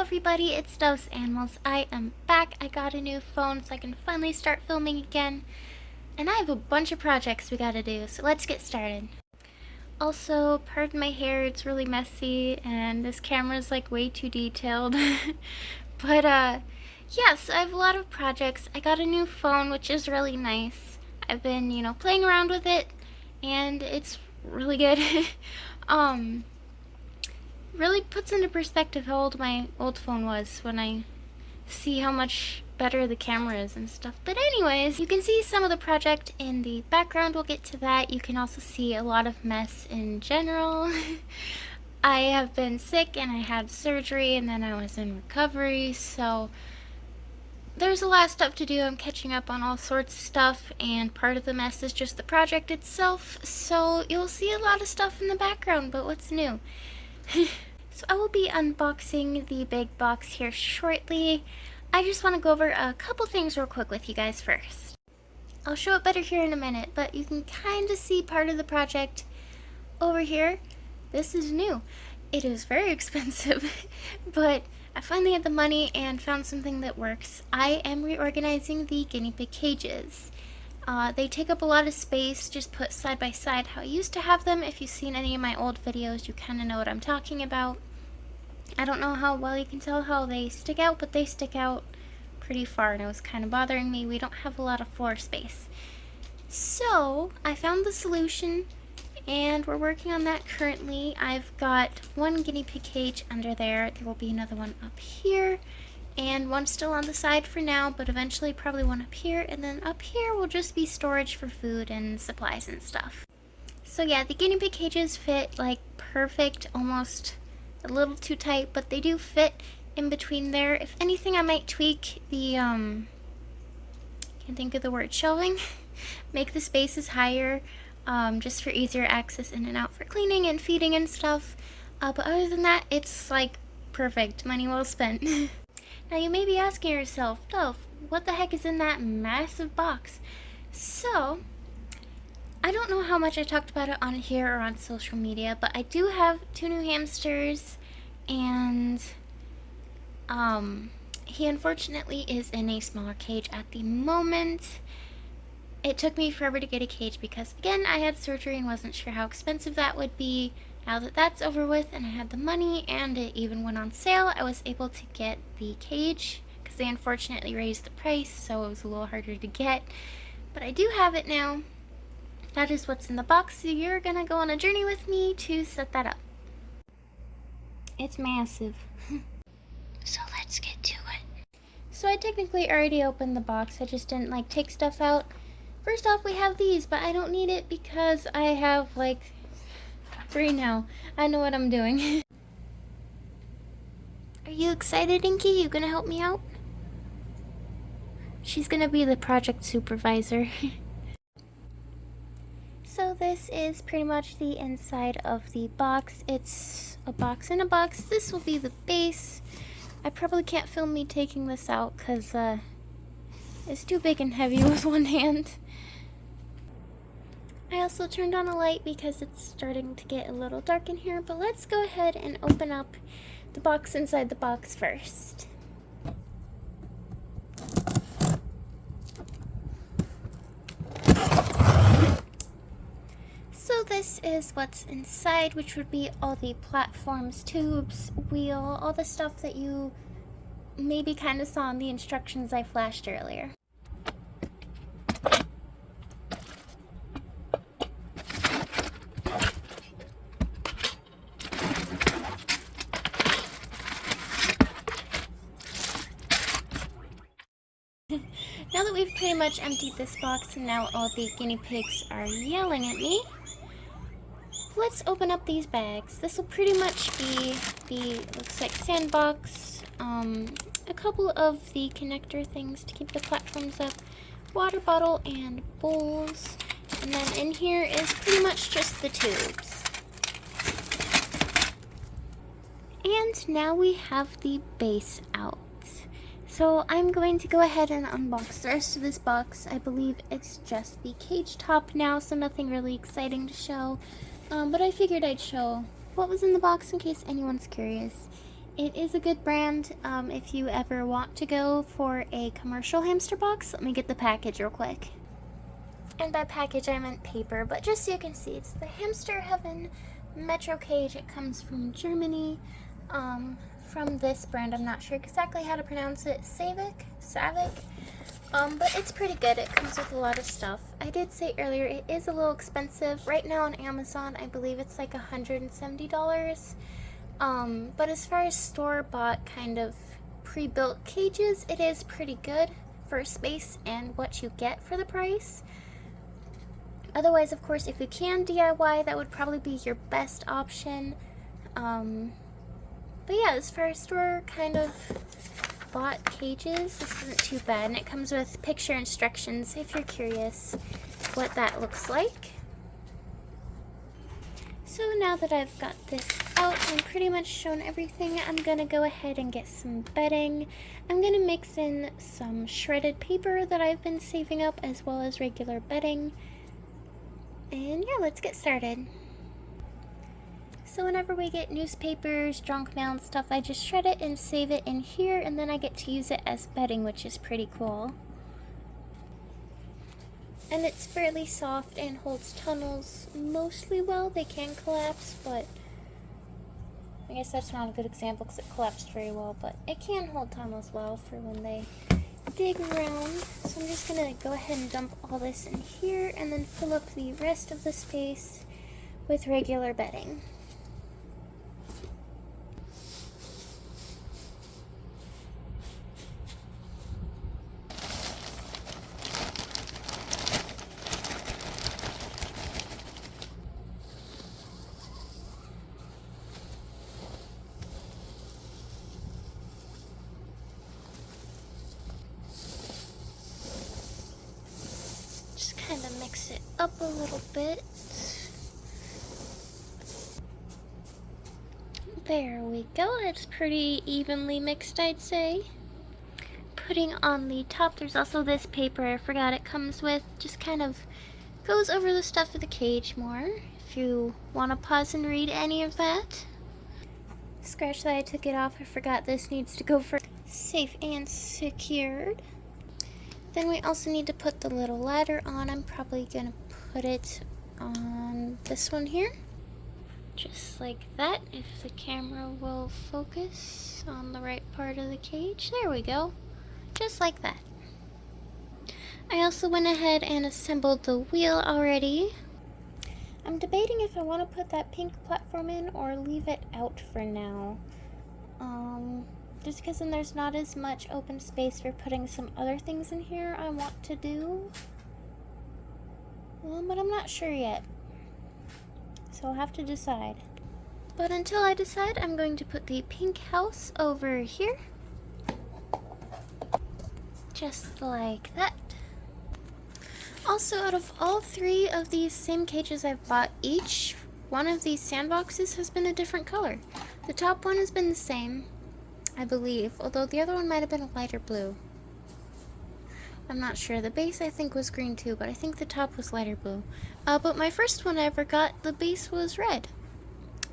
everybody, it's Dose Animals. I am back. I got a new phone so I can finally start filming again. And I have a bunch of projects we gotta do, so let's get started. Also, pardon my hair, it's really messy and this camera's like way too detailed. But yes, I have a lot of projects. I got a new phone, which is really nice. I've been, playing around with it and it's really good. um Really puts into perspective how old my old phone was when I see how much better the camera is and stuff. But anyways, you can see some of the project in the background. We'll get to that. You can also see a lot of mess in general. I have been sick and I had surgery and then I was in recovery, so there's a lot of stuff to do. I'm catching up on all sorts of stuff, and part of the mess is just the project itself, so you'll see a lot of stuff in the background. But what's new? So I will be unboxing the big box here shortly. I just want to go over a couple things real quick with you guys first. I'll show it better here in a minute, but you can kind of see part of the project over here. This is new. It is very expensive, but I finally had the money and found something that works. I am reorganizing the guinea pig cages. They take up a lot of space, just put side by side how I used to have them. If you've seen any of my old videos, you kind of know what I'm talking about. I don't know how well you can tell how they stick out, but they stick out pretty far, and it was kind of bothering me. We don't have a lot of floor space. So I found the solution, and we're working on that currently. I've got one guinea pig cage under there. There will be another one up here, and one still on the side for now, but eventually probably one up here, and then up here will just be storage for food and supplies and stuff. So yeah, the guinea pig cages fit like perfect, almost a little too tight, but they do fit in between there. If anything, I might tweak the, can't think of the word, shelving, make the spaces higher, just for easier access in and out for cleaning and feeding and stuff. But other than that, it's like perfect, money well spent. Now you may be asking yourself, Dove, what the heck is in that massive box? So, I don't know how much I talked about it on here or on social media, but I do have 2 new hamsters, and he unfortunately is in a smaller cage at the moment. It took me forever to get a cage because, again, I had surgery and wasn't sure how expensive that would be. Now that that's over with and I had the money and it even went on sale, I was able to get the cage because they unfortunately raised the price, so it was a little harder to get. But I do have it now. That is what's in the box, so you're gonna go on a journey with me to set that up. It's massive. So let's get to it. So I technically already opened the box, I just didn't take stuff out. First off, we have these, but I don't need it because I have 3 now. I know what I'm doing. Are you excited, Inky? You gonna help me out? She's gonna be the project supervisor. So this is pretty much the inside of the box. It's a box in a box. This will be the base. I probably can't film me taking this out because it's too big and heavy with one hand. I also turned on a light because it's starting to get a little dark in here, but let's go ahead and open up the box inside the box first. So this is what's inside, which would be all the platforms, tubes, wheel, all the stuff that you maybe kind of saw in the instructions I flashed earlier. Now that we've pretty much emptied this box and now all the guinea pigs are yelling at me, let's open up these bags. This will pretty much be the, looks like, sandbox, a couple of the connector things to keep the platforms up, water bottle, and bowls. And then in here is pretty much just the tubes. And now we have the base out. So I'm going to go ahead and unbox the rest of this box. I believe it's just the cage top now, so nothing really exciting to show. But I figured I'd show what was in the box in case anyone's curious. It is a good brand if you ever want to go for a commercial hamster box. Let me get the package real quick. And by package I meant paper, but just so you can see, it's the Hamster Heaven Metro Cage. It comes from Germany, from this brand. I'm not sure exactly how to pronounce it. Savic. But it's pretty good. It comes with a lot of stuff. I did say earlier it is a little expensive. Right now on Amazon, I believe it's like $170. But as far as store-bought kind of pre-built cages, it is pretty good for space and what you get for the price. Otherwise, of course, if you can DIY, that would probably be your best option. But yeah, as far as store kind of bought cages, this isn't too bad. And it comes with picture instructions if you're curious what that looks like. So now that I've got this out and pretty much shown everything, I'm gonna go ahead and get some bedding. I'm gonna mix in some shredded paper that I've been saving up as well as regular bedding. And yeah, let's get started. So whenever we get newspapers, junk mail and stuff, I just shred it and save it in here, and then I get to use it as bedding, which is pretty cool. And it's fairly soft and holds tunnels mostly well. They can collapse, but I guess that's not a good example because it collapsed very well, but it can hold tunnels well for when they dig around. So I'm just gonna go ahead and dump all this in here and then fill up the rest of the space with regular bedding. Kind of mix it up a little bit. There we go. It's pretty evenly mixed, I'd say. Putting on the top, there's also this paper I forgot it comes with. Just kind of goes over the stuff of the cage more. If you want to pause and read any of that. Scratch that I took it off. I forgot this needs to go for safe and secured. Then we also need to put the little ladder on. I'm probably gonna put it on this one here. Just like that, if the camera will focus on the right part of the cage. There we go. Just like that. I also went ahead and assembled the wheel already. I'm debating if I want to put that pink platform in or leave it out for now. Just because then there's not as much open space for putting some other things in here I want to do. But I'm not sure yet. So I'll have to decide. But until I decide, I'm going to put the pink house over here. Just like that. Also, out of all three of these same cages I've bought, each one of these sandboxes has been a different color. The top one has been the same, I believe, although the other one might have been a lighter blue. I'm not sure. The base I think was green too, but I think the top was lighter blue. But my first one I ever got, the base was red.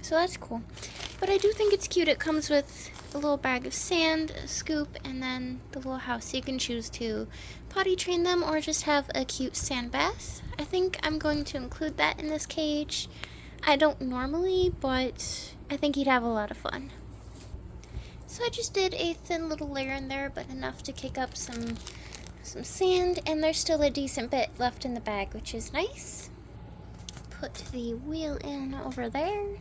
So that's cool. But I do think it's cute. It comes with a little bag of sand, a scoop, and then the little house. So you can choose to potty train them or just have a cute sand bath. I think I'm going to include that in this cage. I don't normally, but I think he'd have a lot of fun. So I just did a thin little layer in there, but enough to kick up some sand, and there's still a decent bit left in the bag, which is nice. Put the wheel in over there.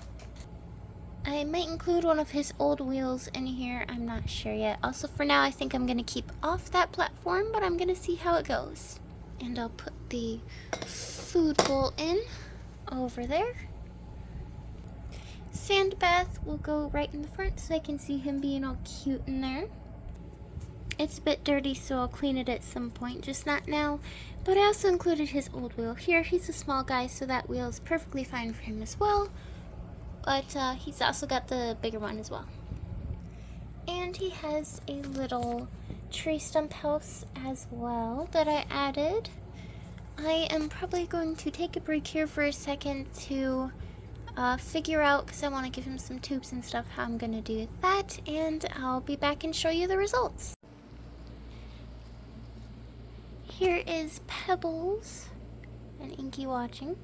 I might include one of his old wheels in here, I'm not sure yet. Also, for now, I think I'm going to keep off that platform, but I'm going to see how it goes. And I'll put the food bowl in over there. Sand bath will go right in the front so I can see him being all cute in there. It's a bit dirty, so I'll clean it at some point, just not now. But I also included his old wheel here. He's a small guy, so that wheel is perfectly fine for him as well. But he's also got the bigger one as well. And he has a little tree stump house as well that I added. I am probably going to take a break here for a second to figure out, because I want to give him some tubes and stuff, how I'm going to do that, and I'll be back and show you the results. Here is Pebbles and Inky watching.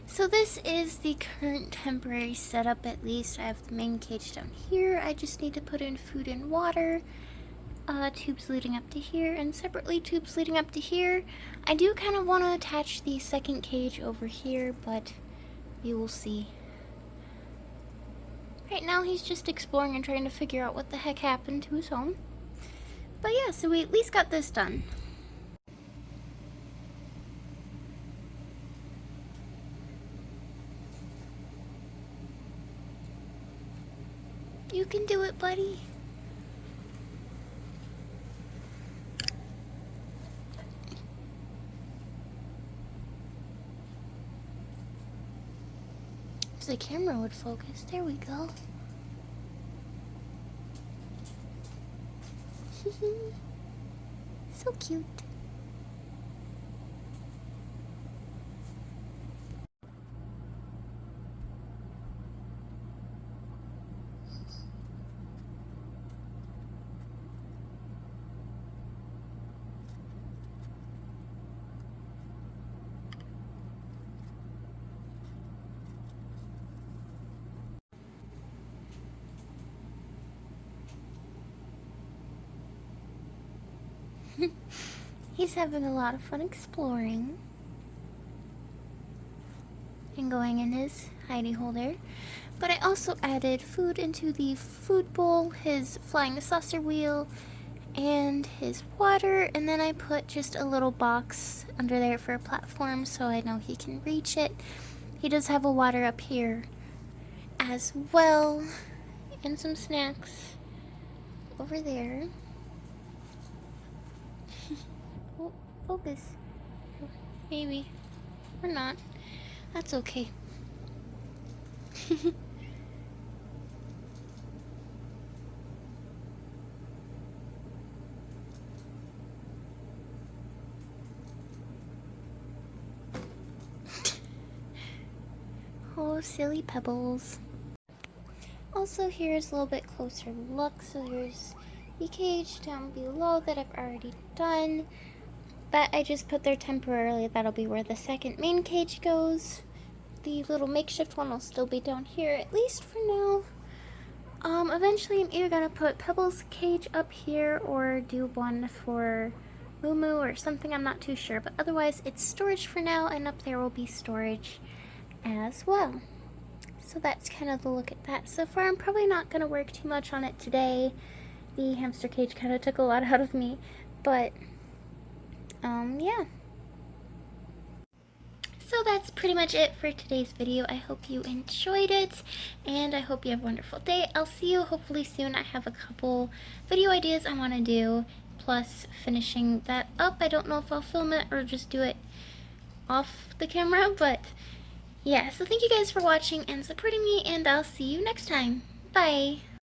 So this is the current temporary setup, at least. I have the main cage down here. I just need to put in food and water. Tubes leading up to here, and separately tubes leading up to here. I do kind of want to attach the second cage over here, but we will see. Right now he's just exploring and trying to figure out what the heck happened to his home. But yeah, so we at least got this done. You can do it, buddy. If the camera would focus, there we go. So cute. He's having a lot of fun exploring and going in his hidey hole there. But I also added food into the food bowl, his flying saucer wheel, and his water, and then I put just a little box under there for a platform so I know he can reach it. He does have a water up here as well, and some snacks over there. Oh, focus. Maybe. Or not. That's okay. Oh, silly Pebbles. Also, here's a little bit closer look. So there's the cage down below that I've already done. That I just put there temporarily. That'll be where the second main cage goes. The little makeshift one will still be down here, at least for now. Eventually I'm either gonna put Pebbles' cage up here or do one for Moo Moo or something, I'm not too sure. But otherwise it's storage for now, and up there will be storage as well. So that's kind of the look at that so far. I'm probably not gonna work too much on it today. The hamster cage kind of took a lot out of me, but yeah. So that's pretty much it for today's video. I hope you enjoyed it, and I hope you have a wonderful day. I'll see you hopefully soon. I have a couple video ideas I want to do, plus finishing that up. I don't know if I'll film it or just do it off the camera, but yeah. So thank you guys for watching and supporting me, and I'll see you next time. Bye!